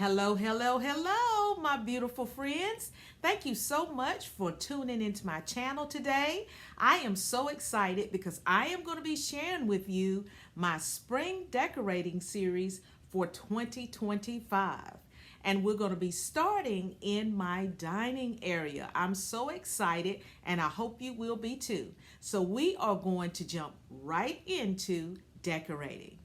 Hello, hello, hello, my beautiful friends. Thank you so much for tuning into my channel today. I am so excited because I am going to be sharing with you my spring decorating series for 2025. And we're going to be starting in my dining area. I'm so excited and I hope you will be too. So we are going to jump right into decorating.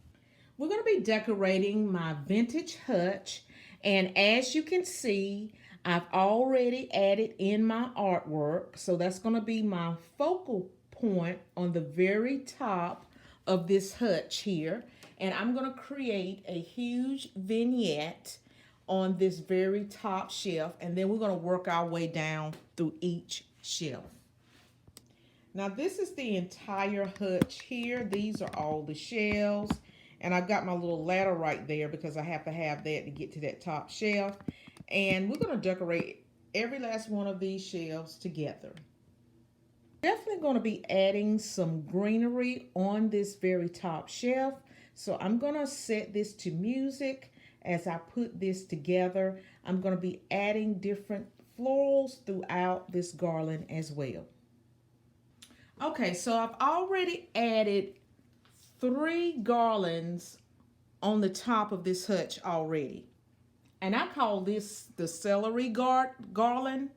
We're going to be decorating my vintage hutch. And as you can see, I've already added in my artwork. So that's going to be my focal point on the very top of this hutch here. And I'm going to create a huge vignette on this very top shelf. And then we're going to work our way down through each shelf. Now this is the entire hutch here. These are all the shelves. And I've got my little ladder right there because I have to have that to get to that top shelf. And we're going to decorate every last one of these shelves together. Definitely going to be adding some greenery on this very top shelf. So I'm going to set this to music as I put this together. I'm going to be adding different florals throughout this garland as well. Okay, so I've already added 3 garlands on the top of this hutch already. And I call this the celery garland.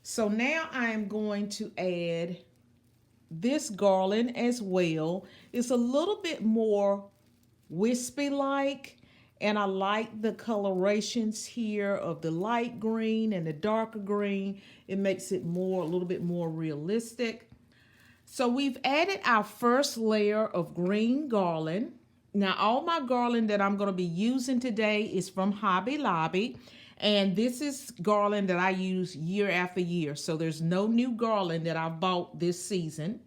So now I'm going to add this garland as well. It's a little bit more wispy-like, and I like the colorations here of the light green and the darker green. It makes it a little bit more realistic. So we've added our first layer of green garland. Now all my garland that I'm going to be using today is from Hobby Lobby. And this is garland that I use year after year. So there's no new garland that I've bought this season.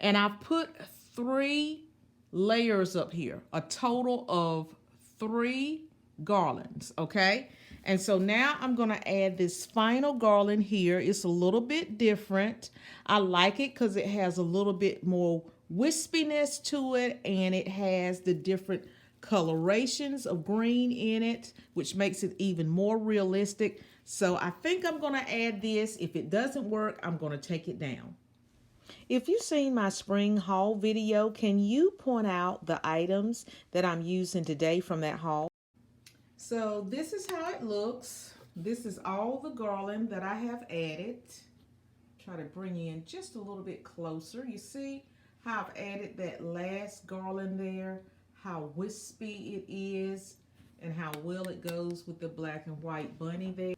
And I've put 3 layers up here, a total of 3 garlands, okay? And so now I'm going to add this final garland here. It's a little bit different. I like it because it has a little bit more wispiness to it, and it has the different colorations of green in it, which makes it even more realistic. So I think I'm going to add this. If it doesn't work, I'm going to take it down. If you've seen my spring haul video, can you point out the items that I'm using today from that haul? So this is how it looks. This is all the garland that I have added. Try to bring you in just a little bit closer. You see how I've added that last garland there, how wispy it is, and how well it goes with the black and white bunny there.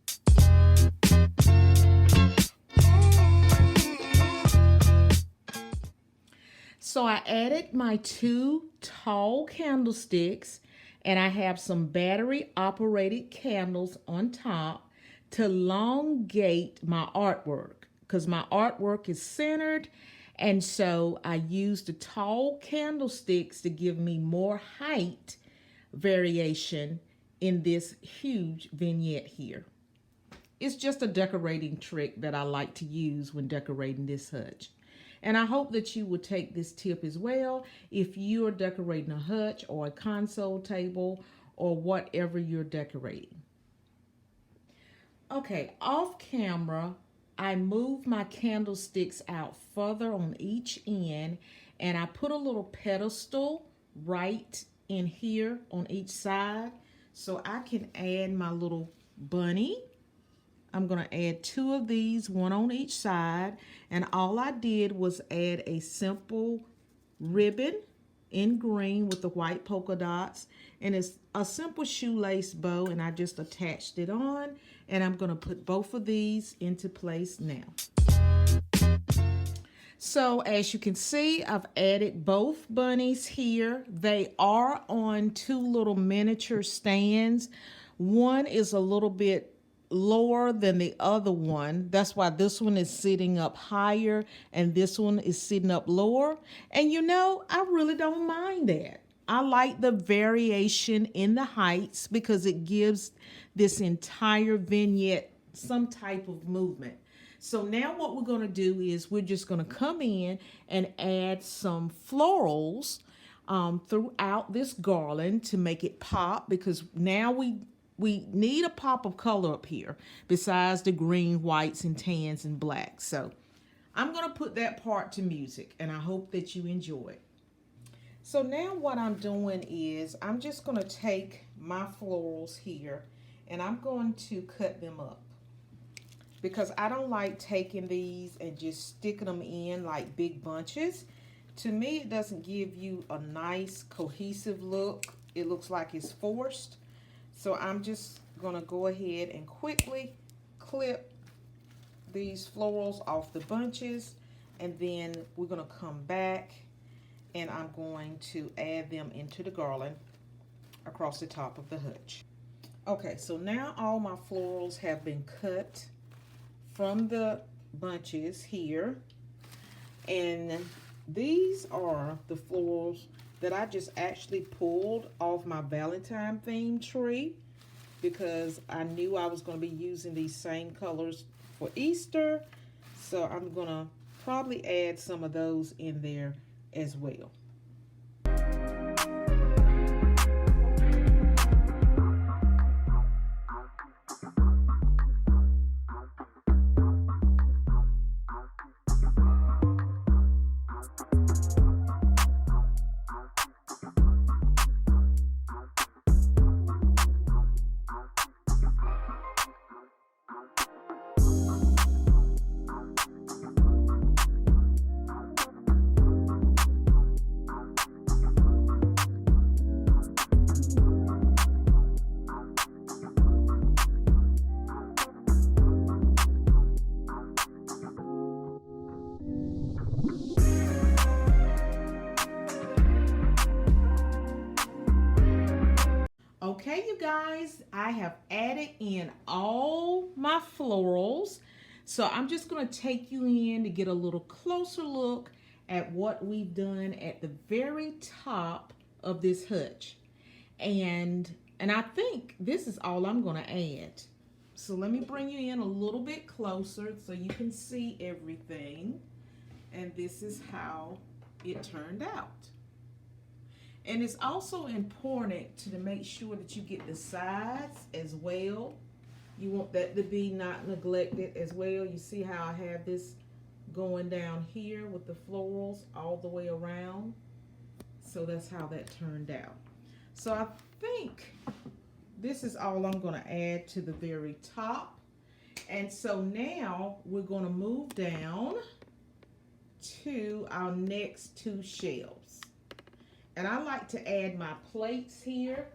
So I added my 2 tall candlesticks, and I have some battery operated candles on top to elongate my artwork because my artwork is centered, and so I used the tall candlesticks to give me more height variation in this huge vignette here. It's just a decorating trick that I like to use when decorating this hutch. And I hope that you will take this tip as well if you are decorating a hutch or a console table or whatever you're decorating. Okay, off camera, I moved my candlesticks out further on each end, and I put a little pedestal right in here on each side so I can add my little bunny. I'm going to add 2 of these, one on each side, and all I did was add a simple ribbon in green with the white polka dots, and it's a simple shoelace bow, and I just attached it on, and I'm going to put both of these into place now. So as you can see, I've added both bunnies here. They are on 2 little miniature stands. One is a little bit lower than the other one. That's why this one is sitting up higher and this one is sitting up lower. And you know, I really don't mind that. I like the variation in the heights because it gives this entire vignette some type of movement. So now what we're going to do is we're just going to come in and add some florals throughout this garland to make it pop, because now we need a pop of color up here besides the green, whites, and tans and blacks. So I'm going to put that part to music, and I hope that you enjoy it. So now what I'm doing is I'm just going to take my florals here and I'm going to cut them up, because I don't like taking these and just sticking them in like big bunches. To me, it doesn't give you a nice cohesive look. It looks like it's forced. So I'm just going to go ahead and quickly clip these florals off the bunches, and then we're going to come back and I'm going to add them into the garland across the top of the hutch. Okay, so now all my florals have been cut from the bunches here, and these are the florals that I just actually pulled off my Valentine theme tree, because I knew I was going to be using these same colors for Easter. So I'm going to probably add some of those in there as well. Okay, you guys, I have added in all my florals. So I'm just going to take you in to get a little closer look at what we've done at the very top of this hutch. And I think this is all I'm going to add. So let me bring you in a little bit closer so you can see everything. And this is how it turned out. And it's also important to make sure that you get the sides as well. You want that to be not neglected as well. You see how I have this going down here with the florals all the way around. So that's how that turned out. So I think this is all I'm going to add to the very top. And so now we're going to move down to our next two shelves. And I like to add my plates here.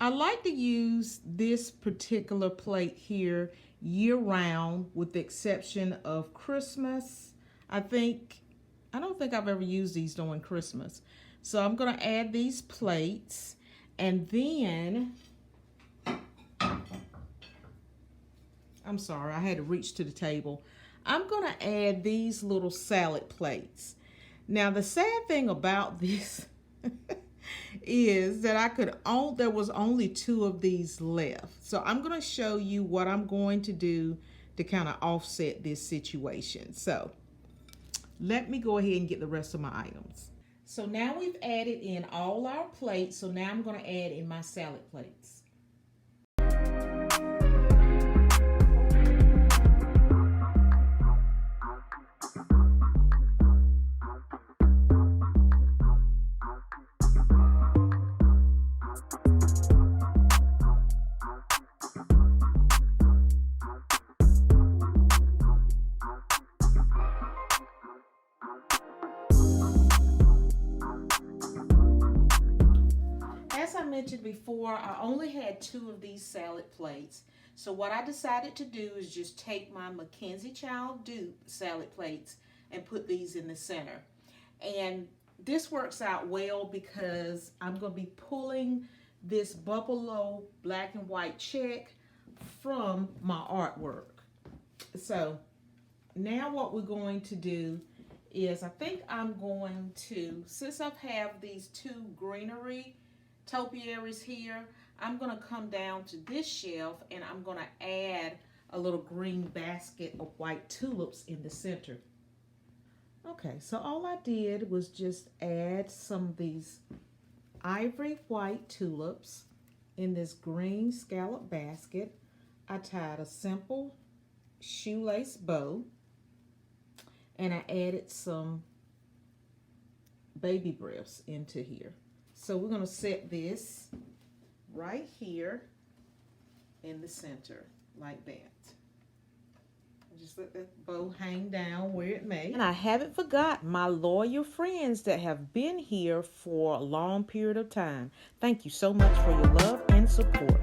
I like to use this particular plate here year round, with the exception of Christmas. I don't think I've ever used these during Christmas. So I'm going to add these plates, and then I'm sorry, I had to reach to the table. I'm going to add these little salad plates. Now the sad thing about this is that there was only 2 of these left. So I'm going to show you what I'm going to do to kind of offset this situation. So let me go ahead and get the rest of my items. So now we've added in all our plates. So now I'm going to add in my salad plates. As I mentioned before, I only had 2 of these salad plates. So what I decided to do is just take my Mackenzie Child dupe salad plates and put these in the center. And this works out well because I'm going to be pulling this buffalo black and white check from my artwork. So now what we're going to do is, I think I'm going to, since I have these 2 greenery topiaries here, I'm going to come down to this shelf and I'm going to add a little green basket of white tulips in the center. Okay, so all I did was just add some of these ivory white tulips In this green scallop basket, I tied a simple shoelace bow, and I added some baby breaths into here. So we're going to set this right here in the center like that. Just let that bow hang down where it may. And I haven't forgot my loyal friends that have been here for a long period of time. Thank you so much for your love and support.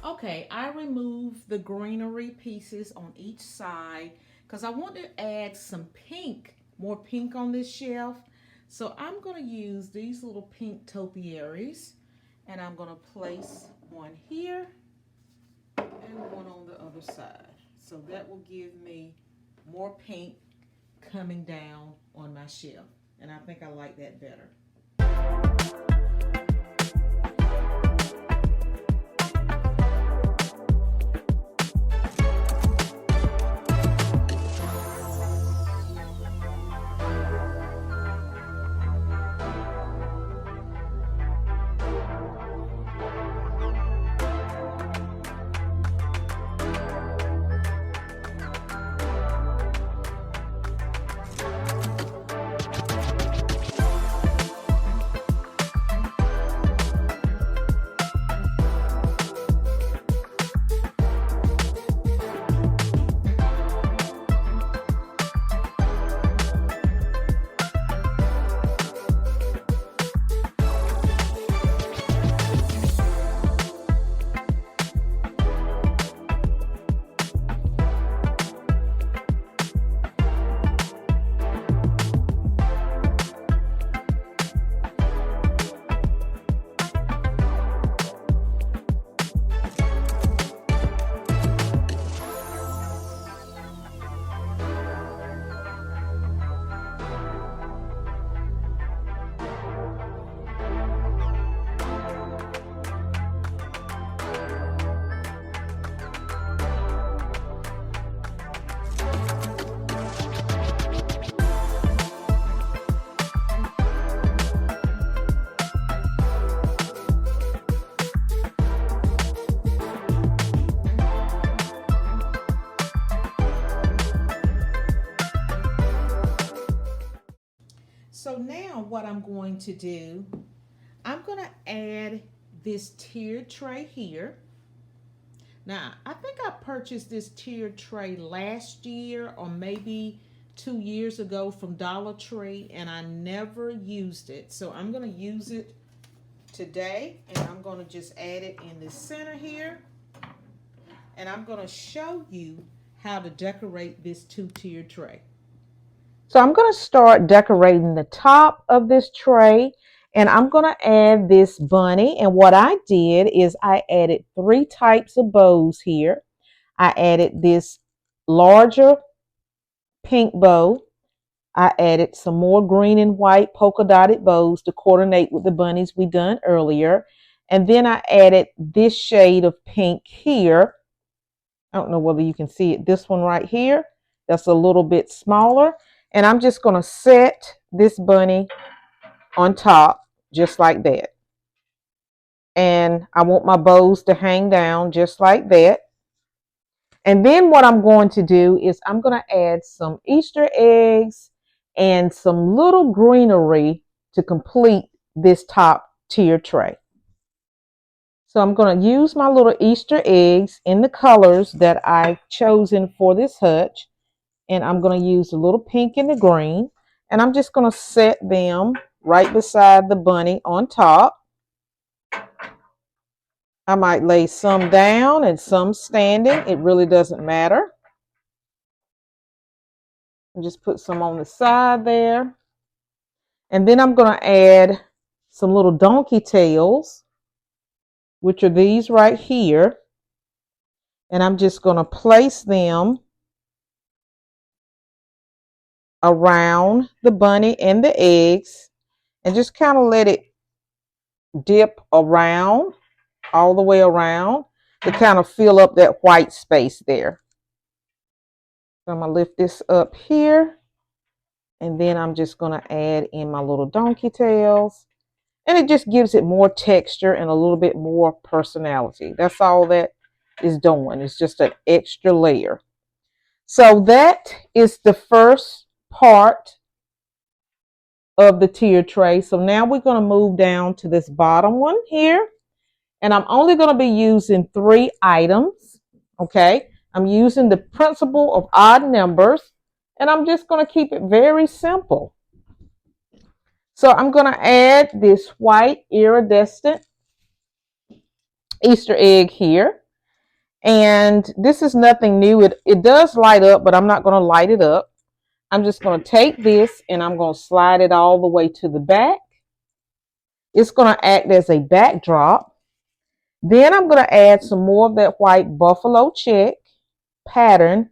Okay, I removed the greenery pieces on each side because I want to add some pink, more pink on this shelf. So I'm going to use these little pink topiaries, and I'm going to place one here and one on the other side. So that will give me more pink coming down on my shelf, and I think I like that better. So now what I'm going to do, I'm going to add this tiered tray here. Now, I think I purchased this tiered tray last year or maybe 2 years ago from Dollar Tree, and I never used it. So I'm going to use it today, and I'm going to just add it in the center here. And I'm going to show you how to decorate this two-tiered tray. So I'm going to start decorating the top of this tray, and I'm going to add this bunny. And what I did is I added 3 types of bows here. I added this larger pink bow. I added some more green and white polka dotted bows to coordinate with the bunnies we done earlier. And then I added this shade of pink here. I don't know whether you can see it. This one right here, that's a little bit smaller. And I'm just going to set this bunny on top just like that. And I want my bows to hang down just like that. And then what I'm going to do is I'm going to add some Easter eggs and some little greenery to complete this top tier tray. So I'm going to use my little Easter eggs in the colors that I've chosen for this hutch. And I'm going to use a little pink and the green. And I'm just going to set them right beside the bunny on top. I might lay some down and some standing. It really doesn't matter. And just put some on the side there. And then I'm going to add some little donkey tails, which are these right here. And I'm just going to place them around the bunny and the eggs and just kind of let it dip around, all the way around, to kind of fill up that white space there. So I'm going to lift this up here, and then I'm just going to add in my little donkey tails. And it just gives it more texture and a little bit more personality. That's all that is doing. It's just an extra layer. So that is the first part of the tier tray. So now we're going to move down to this bottom one here. And I'm only going to be using 3 items. Okay. I'm using the principle of odd numbers. And I'm just going to keep it very simple. So I'm going to add this white iridescent Easter egg here. And this is nothing new. It does light up, but I'm not going to light it up. I'm just going to take this and I'm going to slide it all the way to the back. It's going to act as a backdrop. Then I'm going to add some more of that white buffalo check pattern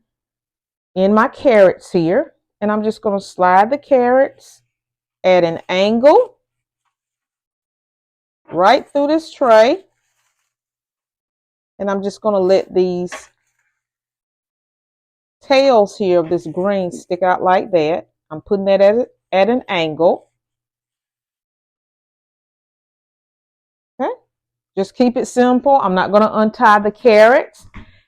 in my carrots here. And I'm just going to slide the carrots at an angle right through this tray. And I'm just going to let these tails here of this green stick out like that. I'm putting that at an angle. Okay. Just keep it simple. I'm not going to untie the carrots.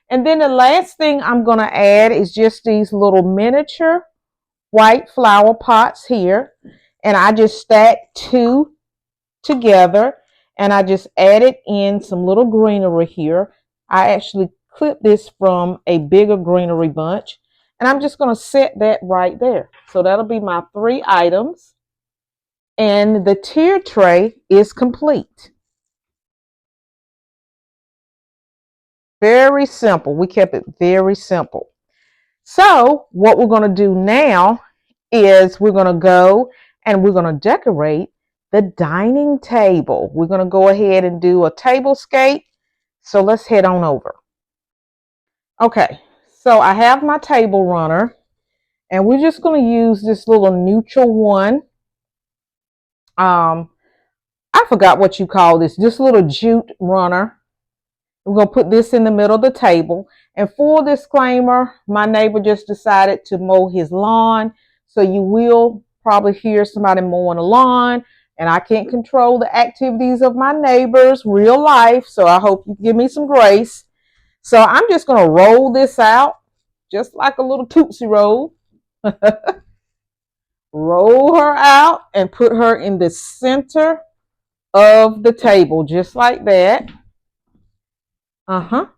And then the last thing I'm going to add is just these little miniature white flower pots here. And I just stacked 2 together. And I just added in some little greenery here. I actually clipped this from a bigger greenery bunch. And I'm just going to set that right there. So that'll be my 3 items. And the tier tray is complete. Very simple. We kept it very simple. So what we're going to do now is we're going to go and we're going to decorate the dining table. We're going to go ahead and do a tablescape. So let's head on over. Okay, so I have my table runner and we're just going to use this little neutral one. I forgot what you call this little jute runner. We're going to put this in the middle of the table. And full disclaimer, my neighbor just decided to mow his lawn. So you will probably hear somebody mowing the lawn. And I can't control the activities of my neighbors, real life. So I hope you give me some grace. So I'm just going to roll this out just like a little Tootsie Roll. Roll her out and put her in the center of the table, just like that. And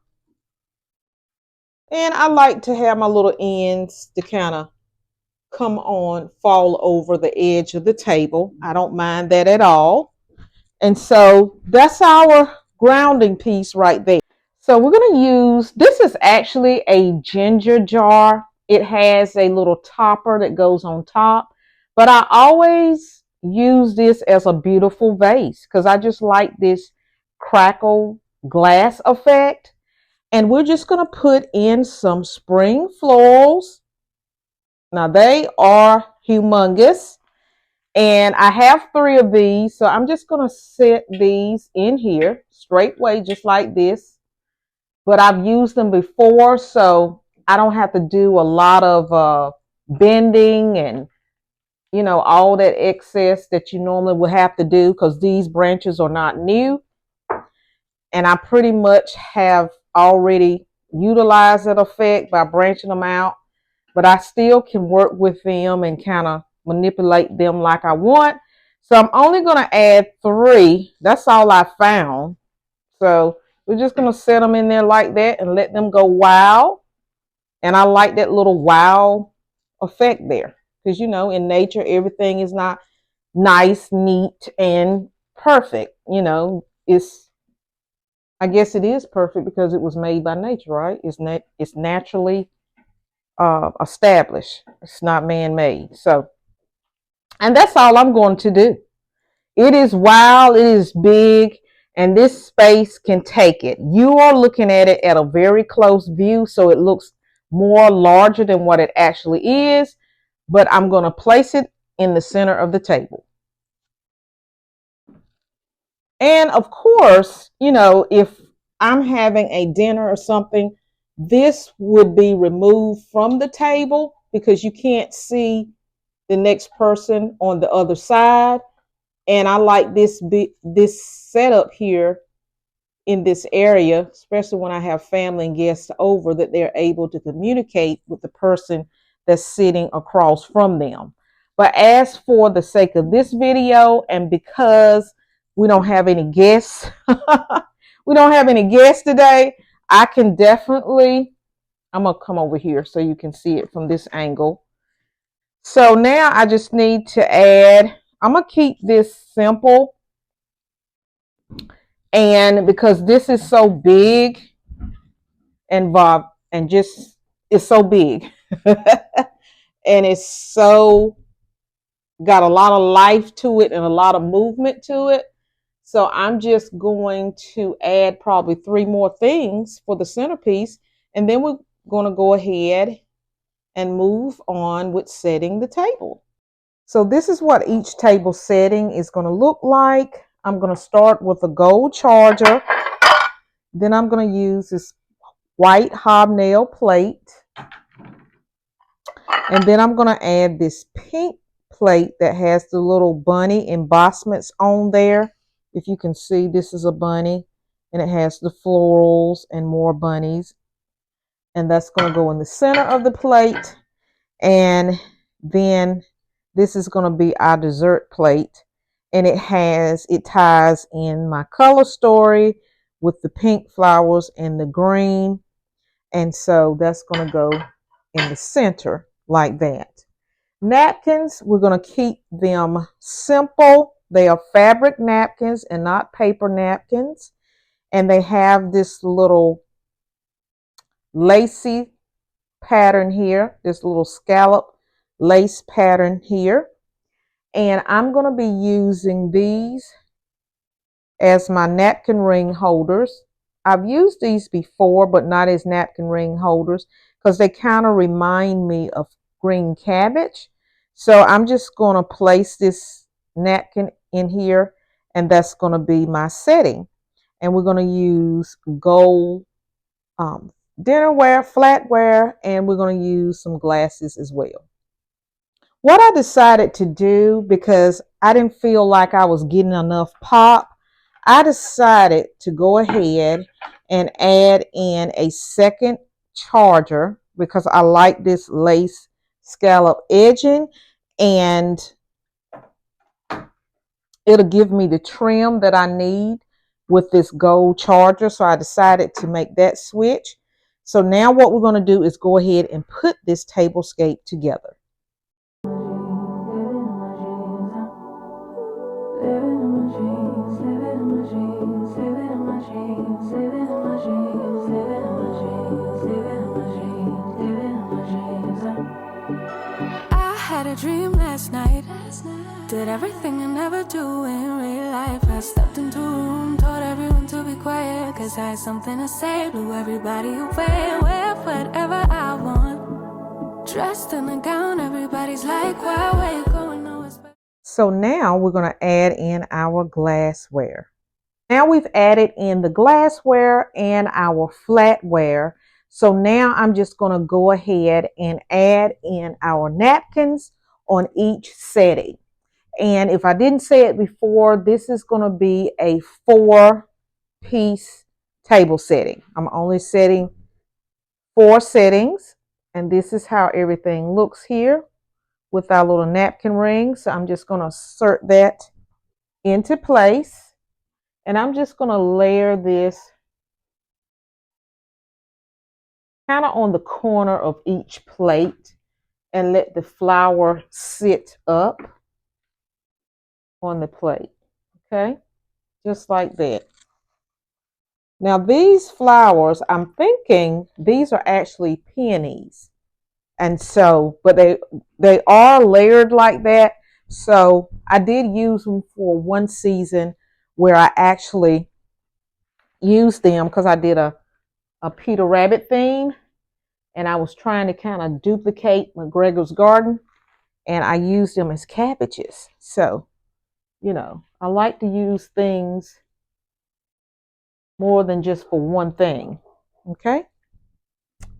I like to have my little ends to kind of fall over the edge of the table. I don't mind that at all. And so that's our grounding piece right there. So we're going to use, this is actually a ginger jar. It has a little topper that goes on top. But I always use this as a beautiful vase because I just like this crackle glass effect. And we're just going to put in some spring florals. Now they are humongous. And I have 3 of these. So I'm just going to set these in here straightway, just like this. But I've used them before, so I don't have to do a lot of bending and, all that excess that you normally would have to do because these branches are not new. And I pretty much have already utilized that effect by branching them out. But I still can work with them and kind of manipulate them like I want. So I'm only going to add 3. That's all I found. So we're just going to set them in there like that and let them go wild. And I like that little wow effect there. Because, in nature, everything is not nice, neat, and perfect. I guess it is perfect because it was made by nature, right? It's naturally established. It's not man-made. So, and that's all I'm going to do. It is wild. It is big. and this space can take it. You are looking at it at a very close view, so it looks more larger than what it actually is, but I'm going to place it in the center of the table. And of course, if I'm having a dinner or something, this would be removed from the table because you can't see the next person on the other side. And I like this setup here in this area, especially when I have family and guests over, that they're able to communicate with the person that's sitting across from them. But as for the sake of this video, and because we don't have any guests, we don't have any guests today, I can definitely, I'm going to come over here so you can see it from this angle. So now I just need to add, I'm going to keep this simple. And because this is so big and just it's so big and it's so got a lot of life to it and a lot of movement to it. So I'm just going to add probably 3 more things for the centerpiece. And then we're going to go ahead and move on with setting the table. So this is what each table setting is going to look like. I'm going to start with a gold charger. Then I'm going to use this white hobnail plate. And then I'm going to add this pink plate that has the little bunny embossments on there. If you can see, this is a bunny and it has the florals and more bunnies. And that's going to go in the center of the plate. And then this is going to be our dessert plate. And it ties in my color story with the pink flowers and the green. And so that's going to go in the center like that. Napkins, we're going to keep them simple. They are fabric napkins and not paper napkins. And they have this little lacy pattern here, this little scallop lace pattern here. And I'm going to be using these as my napkin ring holders. I've used these before, but not as napkin ring holders because they kind of remind me of green cabbage. So I'm just going to place this napkin in here, and that's going to be my setting. And we're going to use gold dinnerware, flatware, and we're going to use some glasses as well. What I decided to do, because I didn't feel like I was getting enough pop, I decided to go ahead and add in a second charger because I like this lace scallop edging, and it'll give me the trim that I need with this gold charger. So I decided to make that switch. So now what we're going to do is go ahead and put this tablescape together. I had a dream last night. Did everything I never do in real life. I stepped into a room, told everyone to be quiet, cause I had something to say. Blew everybody away, wear whatever I want. Dressed in a gown, everybody's like, why, where you going? So now we're going to add in our glassware. Now we've added in the glassware and our flatware. So now I'm just going to go ahead and add in our napkins on each setting. And if I didn't say it before, this is going to be a 4-piece table setting. I'm only setting 4 settings. And this is how everything looks here with our little napkin ring. So I'm just going to insert that into place. And I'm just going to layer this kind of on the corner of each plate and let the flower sit up on the plate. Okay, just like that. Now these flowers, I'm thinking these are actually peonies. And so, but they are layered like that. So I did use them for one season where I actually use them because I did a Peter Rabbit theme, and I was trying to kind of duplicate McGregor's garden, and I used them as cabbages. So, I like to use things more than just for one thing. Okay.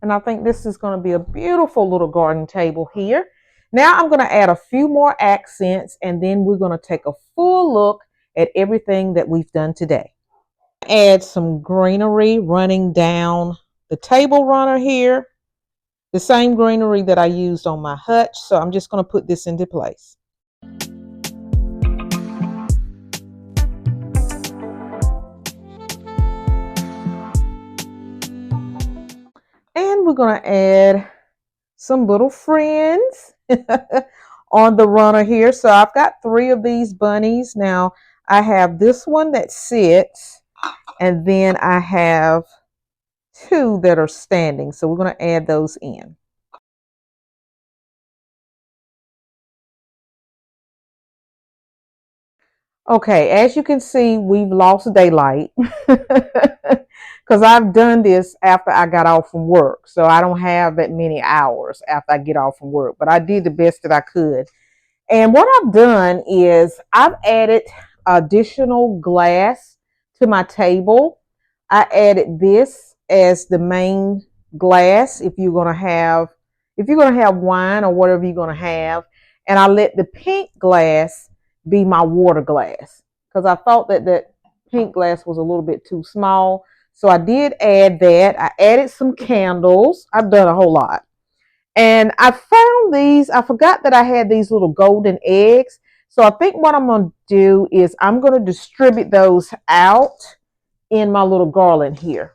And I think this is going to be a beautiful little garden table here. Now I'm going to add a few more accents, and then we're going to take a full look at everything that we've done today. Add some greenery running down the table runner here. The same greenery that I used on my hutch. So I'm just going to put this into place. And we're going to add some little friends on the runner here. So I've got 3 of these bunnies. Now I have this one that sits, and then I have 2 that are standing. So we're going to add those in. Okay, as you can see, we've lost daylight because I've done this after I got off from work. So I don't have that many hours after I get off from work, but I did the best that I could. And what I've done is I've added additional glass to my table. I added this as the main glass if you're gonna have wine or whatever you're gonna have. And I let the pink glass be my water glass because I thought that pink glass was a little bit too small. So I did add that. I added some candles. I've done a whole lot. And I found these, I forgot that I had these little golden eggs. So I think what I'm going to do is I'm going to distribute those out in my little garland here.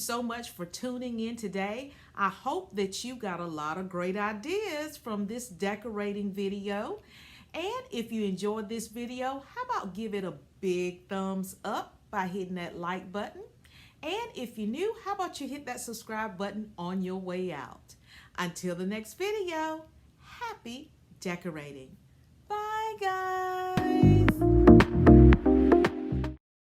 so much for tuning in today. I hope that you got a lot of great ideas from this decorating video. And if you enjoyed this video, how about give it a big thumbs up by hitting that like button? And if you're new, how about you hit that subscribe button on your way out? Until the next video, happy decorating. Bye, guys.